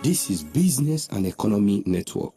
This is Business and Economy Network.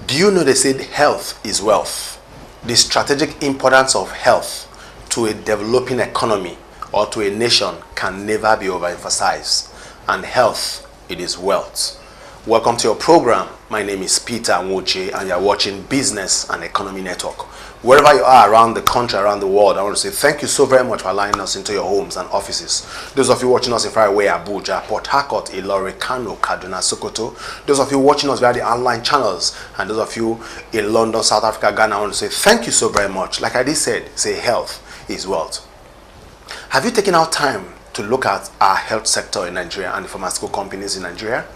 Do you know they said health is wealth? The strategic importance of health to a developing economy or to a nation can never be overemphasized. And health, it is wealth. Welcome to your program. My name is Peter Nwoche and you're watching Business and Economy Network. Wherever you are around the country, around the world, I want to say thank you so very much for allowing us into your homes and offices. Those of you watching us in far away Abuja, Port Harcourt, Ilori, Kano, Kaduna, Sokoto. Those of you watching us via the online channels, and those of you in London, South Africa, Ghana, I want to say thank you so very much. Like I did said, say health is wealth. Have you taken out time to look at our health sector in Nigeria and the pharmaceutical companies in Nigeria?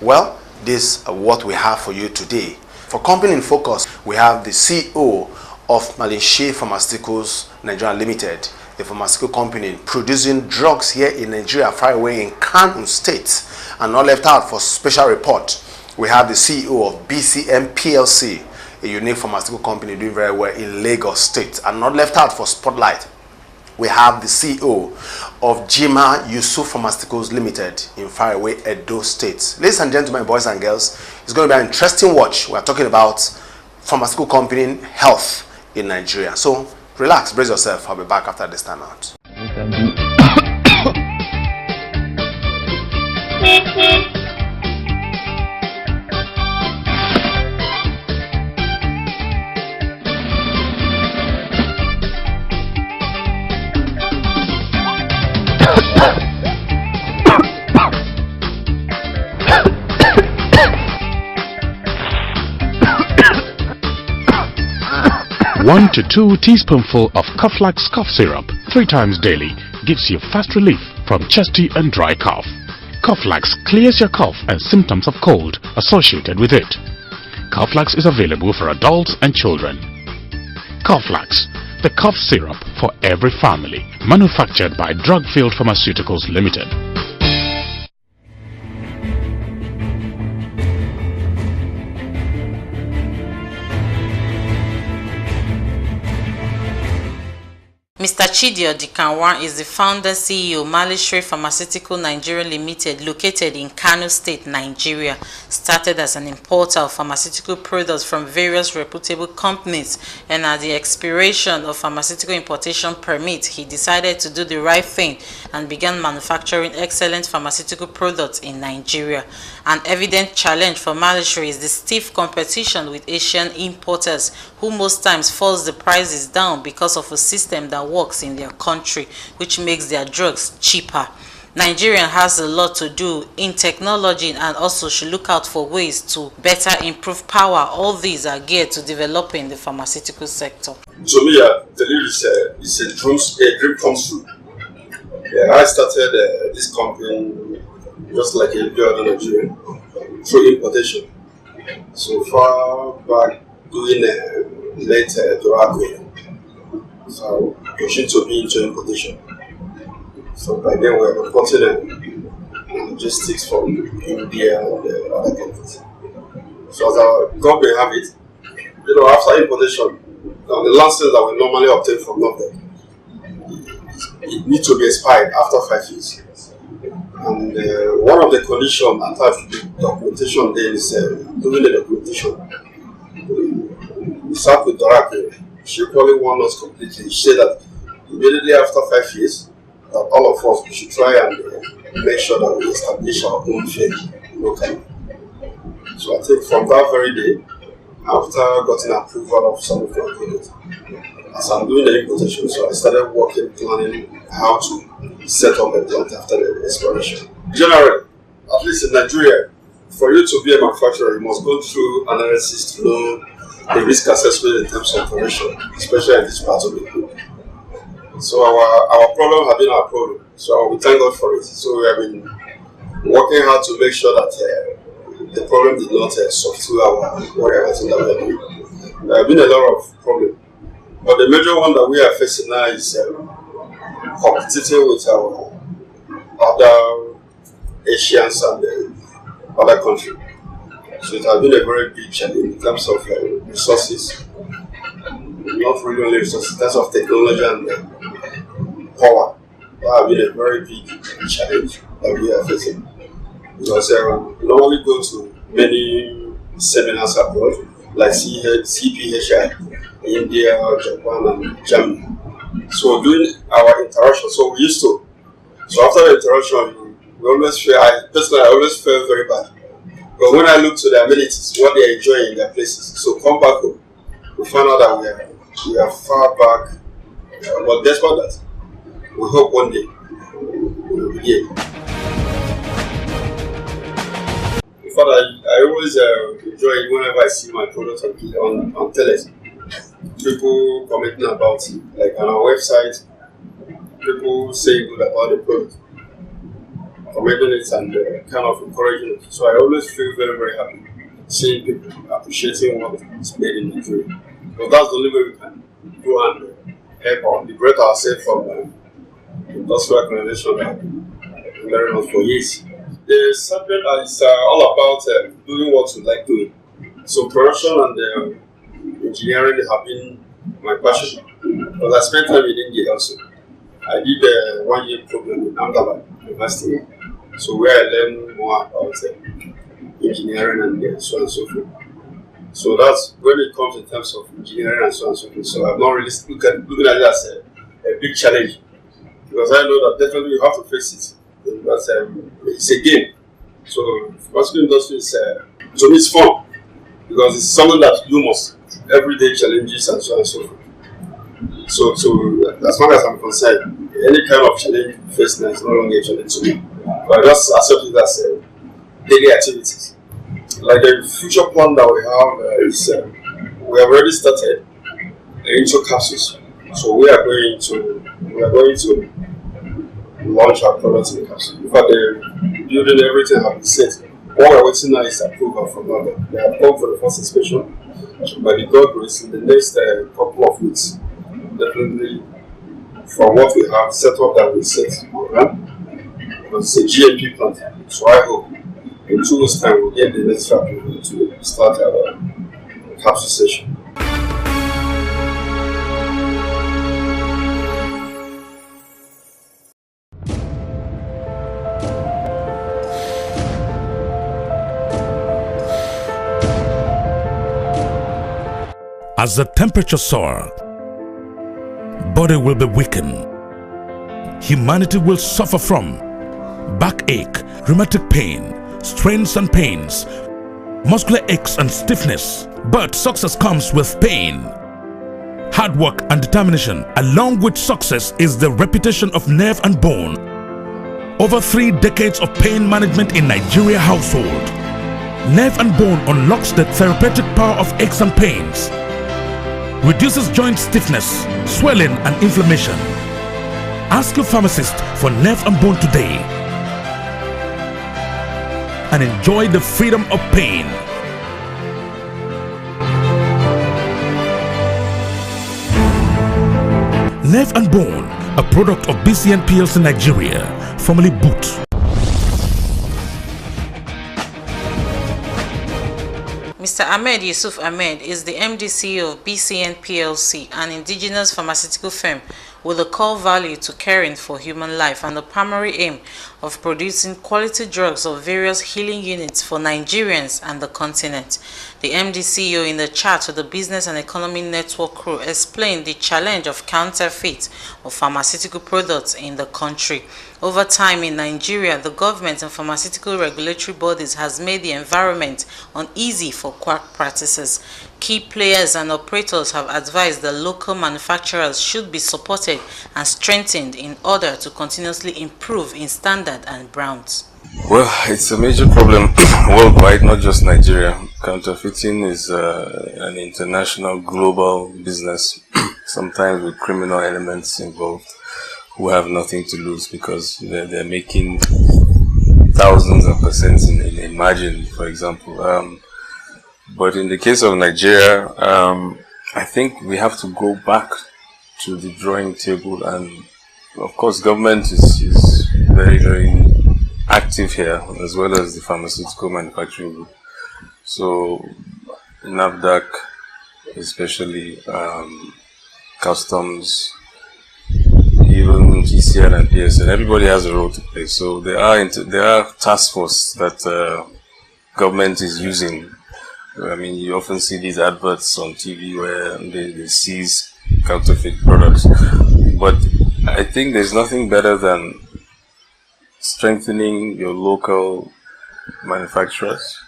Well, this is what we have for you today. For Company in Focus, we have the CEO of SHREE Pharmaceuticals Nigeria Limited, a pharmaceutical company producing drugs here in Nigeria, far away in Kano State. And not left out for special report, we have the CEO of BCN PLC, a unique pharmaceutical company doing very well in Lagos State. And not left out for spotlight, we have the CEO of JIMAH YUSUF Pharmaceuticals Limited in faraway Edo State. Ladies and gentlemen, boys and girls, it's going to be an interesting watch. We are talking about pharmaceutical company health in Nigeria. So relax, brace yourself. I'll be back after this time out. 1 to 2 teaspoonful of Coflax cough syrup 3 times daily gives you fast relief from chesty and dry cough. Coflax clears your cough and symptoms of cold associated with it. Coflax is available for adults and children. Coflax, the cough syrup for every family, manufactured by Drugfield Pharmaceuticals Limited. Mr. Chidio Dikanwa is the founder CEO MARLEY SHREE Pharmaceutical Nigeria Limited, located in Kano State, Nigeria. Started as an importer of pharmaceutical products from various reputable companies, and at the expiration of pharmaceutical importation permit, he decided to do the right thing and began manufacturing excellent pharmaceutical products in Nigeria. An evident challenge for MARLEY SHREE is the stiff competition with Asian importers, who most times force the prices down because of a system that works in their country, which makes their drugs cheaper. Nigeria has a lot to do in technology and also should look out for ways to better improve power. All these are geared to developing the pharmaceutical sector. To me, I believe it's a dream comes true. Yeah, I started this company just like a girl in Nigeria through importation. So far back doing late tobacco. So pushing to be into importation. So by then we are importing logistics from India and other countries. So as our government have it, after importation, the license that we normally obtain from government, it needs to be expired after 5 years. And one of the conditions attached to the documentation then is doing the documentation. We start with Dorake. She probably won us completely. She said that immediately after 5 years, that all of us we should try and make sure that we establish our own firm locally. So I think from that very day, after getting approval of some of our products, as I'm doing the importation, so I started working, planning how to set up a plant after the expiration. Generally, at least in Nigeria, for you to be a manufacturer, you must go through analysis to know the risk assessment in terms of operation, especially in this part of the group. So our problem has been our problem. So we thank God for it. So we have been working hard to make sure that the problem did not substitute our whatever thing that we are doing. There have been a lot of problems. But the major one that we are facing now is competing with our other Asians and other countries. So it has been a very big challenge in terms of resources, not really only resources, in terms of technology and power. That has been a very big challenge that we are facing. Because we normally go to many seminars abroad, like CPHI, India, Japan, and Germany. So during our interaction, so we used to. So after the interaction, we always feel. I always felt very bad. But when I look to the amenities, what they are enjoying in their places, so come back home, we find out that we are far back. But despite that, we hope one day we will be here. In fact, I always enjoy it whenever I see my products on television. People commenting about it, like on our website, people saying good about the product, commenting it and kind of encouraging it. So I always feel very, very happy seeing people appreciating what is made in Nigeria. Because that's the only way we can go and help or liberate ourselves from industrial organization that have been very much for years. The subject is all about doing what you like doing. So production and engineering have been my passion. Because I spent time in India also. I did a 1-year program in Ahmedabad University. So where I learned more about engineering and so on and so forth. So that's when it comes in terms of engineering and so on and so forth. So I'm not really looking at it as a big challenge. Because I know that definitely you have to face it. Because it's a game. So pharmaceutical industry is to me it's fun. Because it's something that you must everyday challenges and so on and so forth. So as far as I'm concerned, any kind of challenge you face now is no longer a challenge to me. But I just accept it as daily activities. Like the future plan that we have is we have already started into capsules. So we are going to launch our products in the capsule. In fact, the building everything have been set. What we're waiting now is approval from them. They have come for the first inspection. By the God grace, in the next couple of weeks, definitely from what we have set up that we set it's a GMP plant. So I hope in 2 weeks' time we'll get the next approval to start our capsule session. As the temperature soars, body will be weakened. Humanity will suffer from backache, rheumatic pain, strains and pains, muscular aches and stiffness. But success comes with pain. Hard work and determination along with success is the reputation of Nerve and Bone. Over 3 decades of pain management in Nigeria household. Nerve and Bone unlocks the therapeutic power of aches and pains. Reduces joint stiffness, swelling and inflammation. Ask your pharmacist for Nerve and Bone today and enjoy the freedom of pain. Nerve and Bone, a product of BCN PLC Nigeria, formerly Boot. Mr. Ahmed Yusuf Ahmed is the MD CEO of BCN PLC, an indigenous pharmaceutical firm with a core value to caring for human life and the primary aim of producing quality drugs of various healing units for Nigerians and the continent. The MD CEO in the chat with the Business and Economy Network crew explained the challenge of counterfeit of pharmaceutical products in the country. Over time in Nigeria, the government and pharmaceutical regulatory bodies has made the environment uneasy for quack practices. Key players and operators have advised that local manufacturers should be supported and strengthened in order to continuously improve in standard and brands. Well, it's a major problem worldwide, not just Nigeria. Counterfeiting is an international, global business, sometimes with criminal elements involved who have nothing to lose because they're making thousands of percents in a margin, for example. But in the case of Nigeria, I think we have to go back to the drawing table, and of course government is very, very active here, as well as the pharmaceutical manufacturing group. So NAFDAC, especially customs, even PHARM, GCN, and PSN. Everybody has a role to play. So there are task force that government is using. I mean, you often see these adverts on TV where they seize counterfeit products. But I think there's nothing better than strengthening your local manufacturers,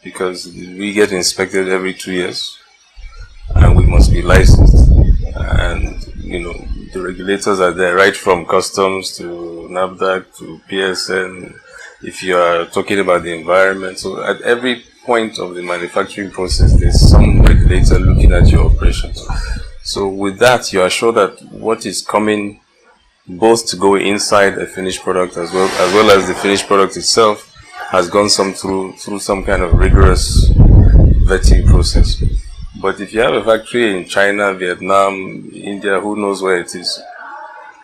because we get inspected every 2 years and we must be licensed. And, you know, the regulators are there, right from customs to NAFDAC to PSN, if you are talking about the environment. So at every point of the manufacturing process, there's some regulator looking at your operations. So with that, you are sure that what is coming both to go inside a finished product as well as the finished product itself has gone through some kind of rigorous vetting process. But if you have a factory in China, Vietnam, India, who knows where it is,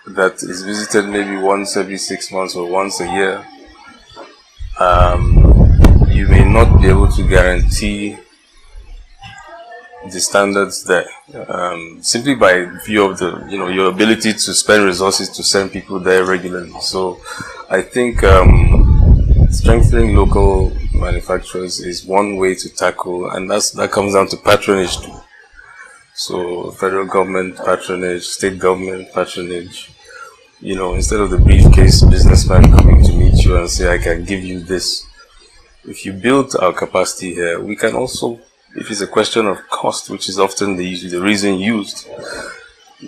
that is visited maybe once every 6 months or once a year, you may not be able to guarantee the standards there, simply by view of your ability to spend resources to send people there regularly. So I think strengthening local manufacturers is one way to tackle, and that comes down to patronage too. So federal government patronage, state government patronage. You know, instead of the briefcase businessman coming to meet you and say, I can give you this. If you build our capacity here, we can also, if it's a question of cost, which is often the reason used,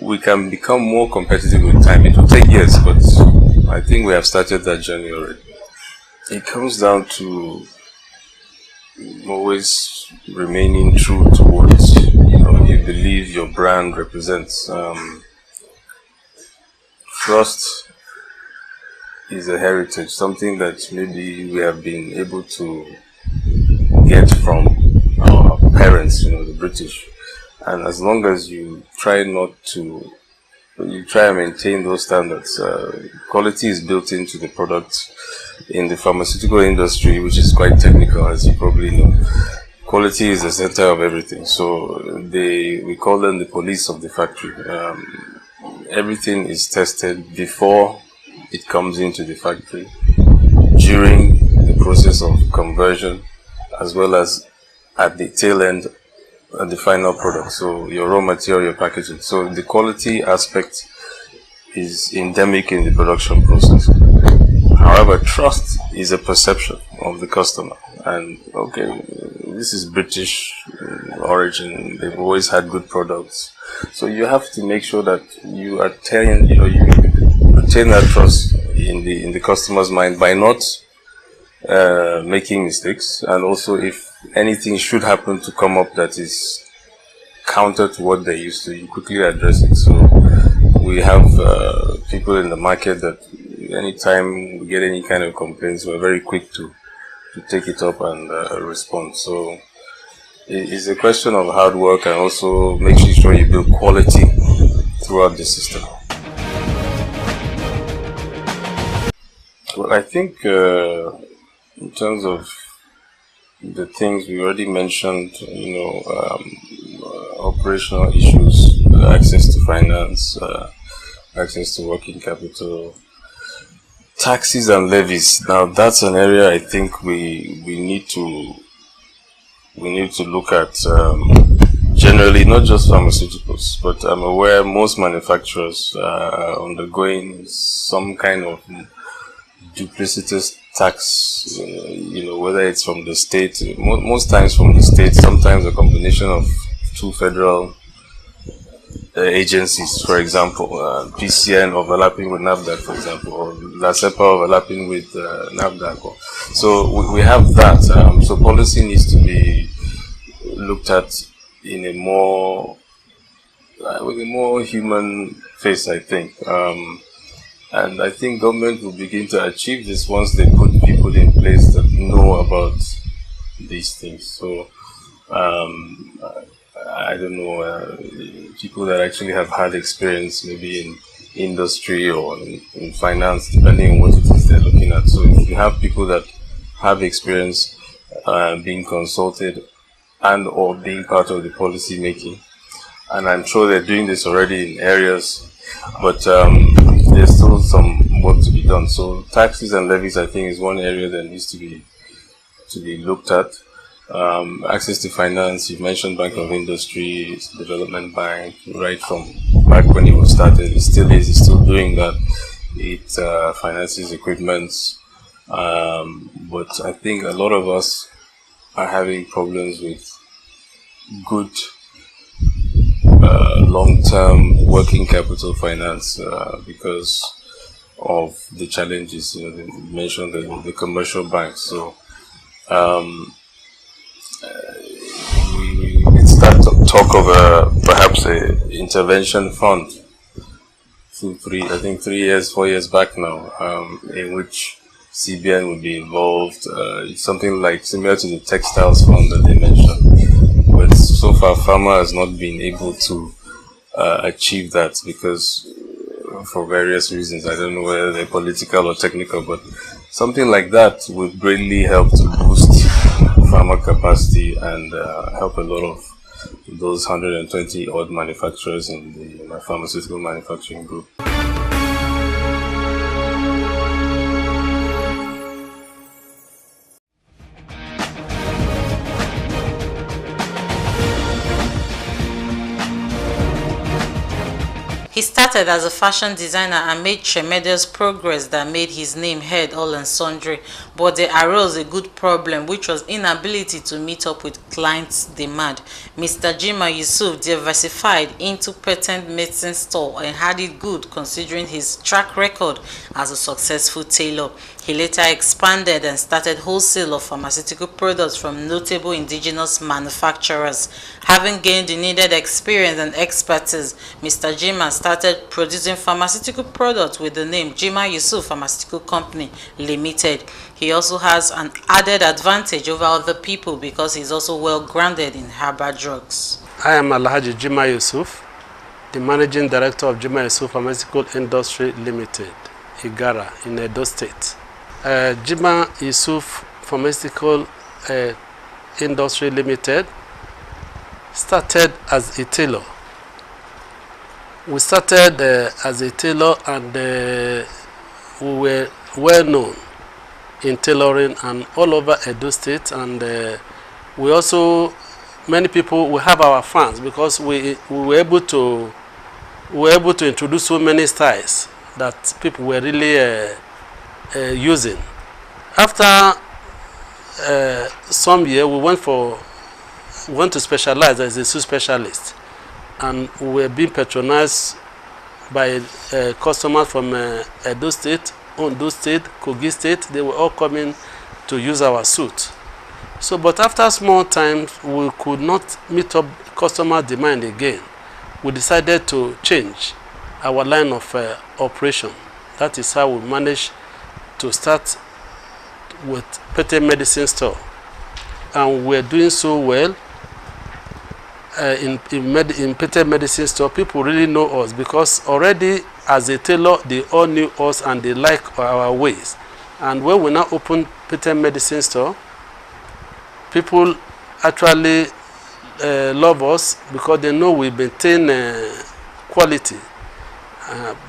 we can become more competitive with time. It will take years, but I think we have started that journey already. It comes down to always remaining true to what you believe your brand represents. Trust is a heritage, something that maybe we have been able to get from our parents, the British. And as long as you try and maintain those standards, quality is built into the product. In the pharmaceutical industry, which is quite technical, as you probably know, quality is the center of everything. So we call them the police of the factory. Everything is tested before it comes into the factory, during the process of conversion, as well as at the tail end at the final product. So your raw material, your packaging. So the quality aspect is endemic in the production process. However, trust is a perception of the customer. And okay, this is British origin. They've always had good products. So you have to make sure that you attain, you retain that trust in the customer's mind by not making mistakes. And also, if anything should happen to come up that is counter to what they used to, you quickly address it. So we have people in the market that anytime we get any kind of complaints, we're very quick to take it up and respond. So it's a question of hard work and also making sure you build quality throughout the system. Well, I think in terms of the things we already mentioned, operational issues, access to finance, access to working capital, taxes and levies. Now that's an area I think we need to look at generally, not just pharmaceuticals, but I'm aware most manufacturers are undergoing some kind of duplicitous tax, whether it's from the state, most times from the state, sometimes a combination of two federal agencies, for example, BCN overlapping with NAFDAC, for example, or LACEPA overlapping with NAFDAC. So we have that. So policy needs to be looked at in a more with a more human face, I think. And I think government will begin to achieve this once they put people in place that know about these things. So I don't know, people that actually have had experience maybe in industry or in finance, depending on what it is they're looking at. So if you have people that have experience being consulted and or being part of the policy making, and I'm sure they're doing this already in areas, but there's still some work to be done. So taxes and levies, I think, is one area that needs to be looked at. Access to finance, you've mentioned Bank of Industry, Development Bank, right from back when it was started. It still is, it's still doing that. It finances equipment, but I think a lot of us are having problems with good long-term working capital finance because of the challenges. You mentioned the commercial banks. So we start to talk of perhaps a intervention fund. 3 years, 4 years back now, in which CBN would be involved. It's something like similar to the textiles fund that they mentioned, but so far Pharma has not been able to achieve that because for various reasons. I don't know whether they're political or technical, but something like that would greatly help to boost pharma capacity and help a lot of those 120 odd manufacturers in the pharmaceutical manufacturing group. He started as a fashion designer and made tremendous progress that made his name heard all and sundry, but there arose a good problem, which was inability to meet up with clients' demand. Mr. JIMAH YUSUF diversified into patent medicine store and had it good considering his track record as a successful tailor. He later expanded and started wholesale of pharmaceutical products from notable indigenous manufacturers. Having gained the needed experience and expertise, Mr. JIMAH started producing pharmaceutical products with the name JIMAH YUSUF Pharmaceutical Company Limited. He also has an added advantage over other people because he's also well grounded in herbal drugs. I am Alhaji JIMAH YUSUF, the Managing Director of JIMAH YUSUF Pharmaceutical Industry Limited, Igara, in Edo State. JIMAH YUSUF Pharmaceutical Industry Limited started as a tailor. We started as a tailor, and we were well known in tailoring and all over Edo State, and we also, many people, we have our fans because we were able to introduce so many styles that people were really using. After some year, we went to specialize as a suit specialist, and we were being patronized by customers from Edo State, Ondo State, Kogi State. They were all coming to use our suit. So, but after small time, we could not meet up customer demand again. We decided to change our line of operation. That is how we managed to start with patent medicine store, and we're doing so well in patent medicine store. People really know us because already as a tailor they all knew us and they like our ways. And when we now open patent medicine store, people actually love us because they know we maintain quality,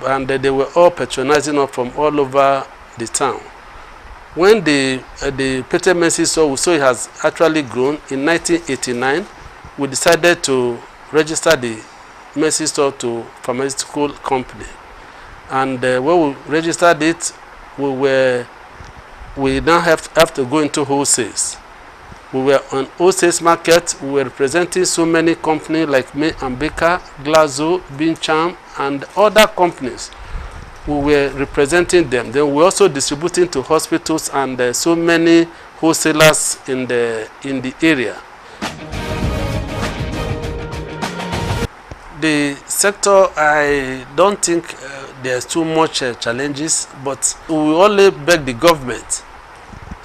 and they were all patronizing us from all over the town. When the patent medicine store, we saw it has actually grown. In 1989, we decided to register the medicine store to pharmaceutical company. And when we registered it, we now have to go into wholesales. We were on wholesales market. We were representing so many companies like May and Baker, Glazo, Bincham, and other companies. We were representing them. Then we also distributing to hospitals and so many wholesalers in the area. The sector, I don't think there's too much challenges, but we only beg the government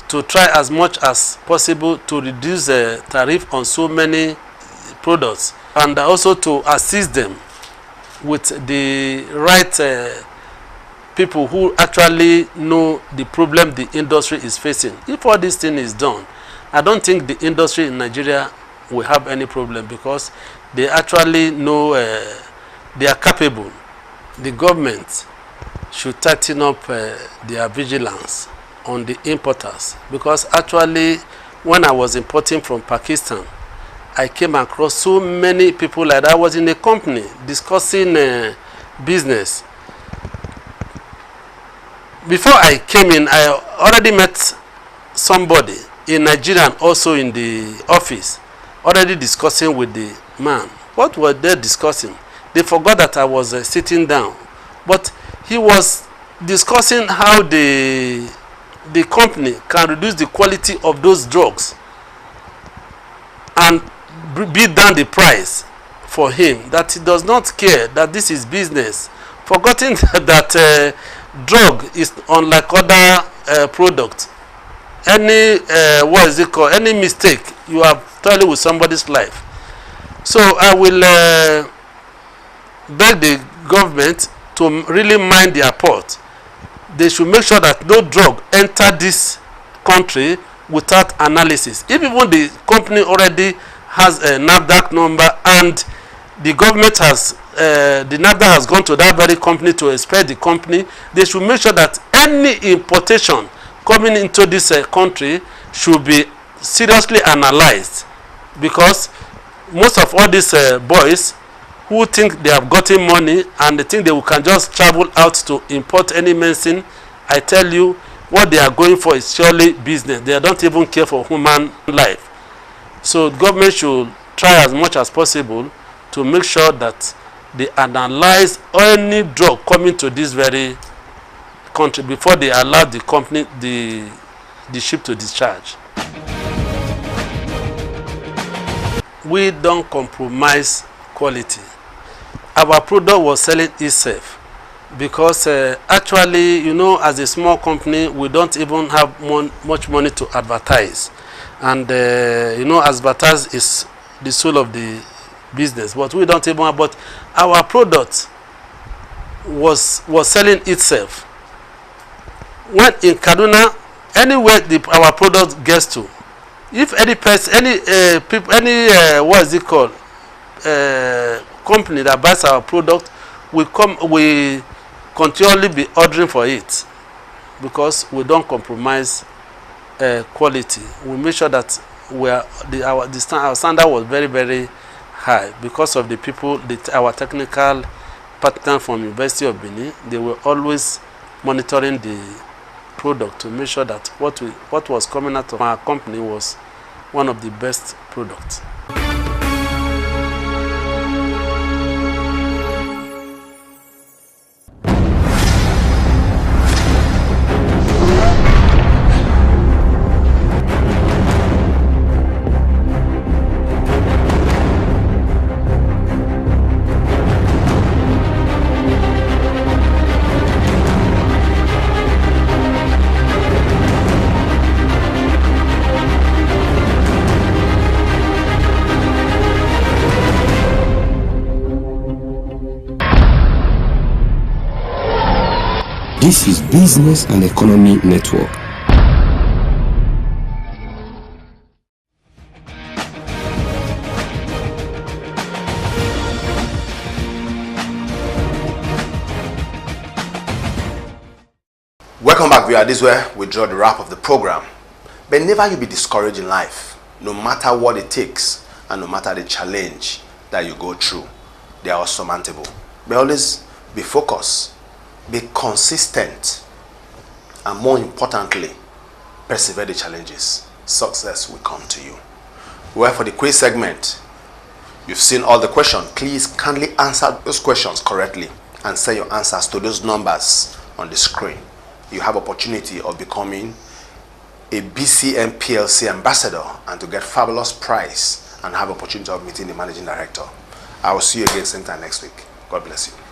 to try as much as possible to reduce the tariff on so many products, and also to assist them with the right people who actually know the problem the industry is facing. If all this thing is done, I don't think the industry in Nigeria will have any problem because they actually know they are capable. The government should tighten up their vigilance on the importers, because actually when I was importing from Pakistan, I came across so many people like that. I was in a company discussing business. Before I came in, I already met somebody in Nigeria, also in the office, already discussing with the man. What were they discussing? They forgot that I was sitting down, but he was discussing how the company can reduce the quality of those drugs and beat down the price for him, that he does not care, that this is business, forgetting that drug is unlike other products. Any what is it called, any mistake, you are toiling with somebody's life. So I will beg the government to really mind their port. They should make sure that no drug enter this country without analysis. If even the company already has a NAFDAC number and the government has, the NAFDAC has gone to that very company to inspect the company, they should make sure that any importation coming into this country should be seriously analyzed, because most of all these boys who think they have gotten money and they think they can just travel out to import any medicine, I tell you, what they are going for is surely business. They don't even care for human life. So government should try as much as possible to make sure that they analyze any drug coming to this very country before they allow the company, the ship to discharge. We don't compromise quality. Our product was selling itself, because actually, you know, as a small company, we don't even have much money to advertise, and you know, advertise is the soul of the business, but we don't even have. But our product was selling itself. When in Kaduna, anywhere our product gets to, if any person, any people, any what is it called, company that buys our product, we continually be ordering for it, because we don't compromise quality. We make sure that our standard was very, very high, because of the people, our technical partner from University of Benin. They were always monitoring the product to make sure that what was coming out of our company was one of the best products. This is Business and Economy Network. Welcome back, viewer. This is where we draw the wrap of the program. But never you be discouraged in life, no matter what it takes and no matter the challenge that you go through, they are surmountable. But always be focused, be consistent, and more importantly, persevere the challenges. Success will come to you. Well, for the quiz segment, you've seen all the questions. Please kindly answer those questions correctly and send your answers to those numbers on the screen. You have opportunity of becoming a BCN PLC ambassador and to get fabulous prize and have opportunity of meeting the managing director. I will see you again same time next week. God bless you.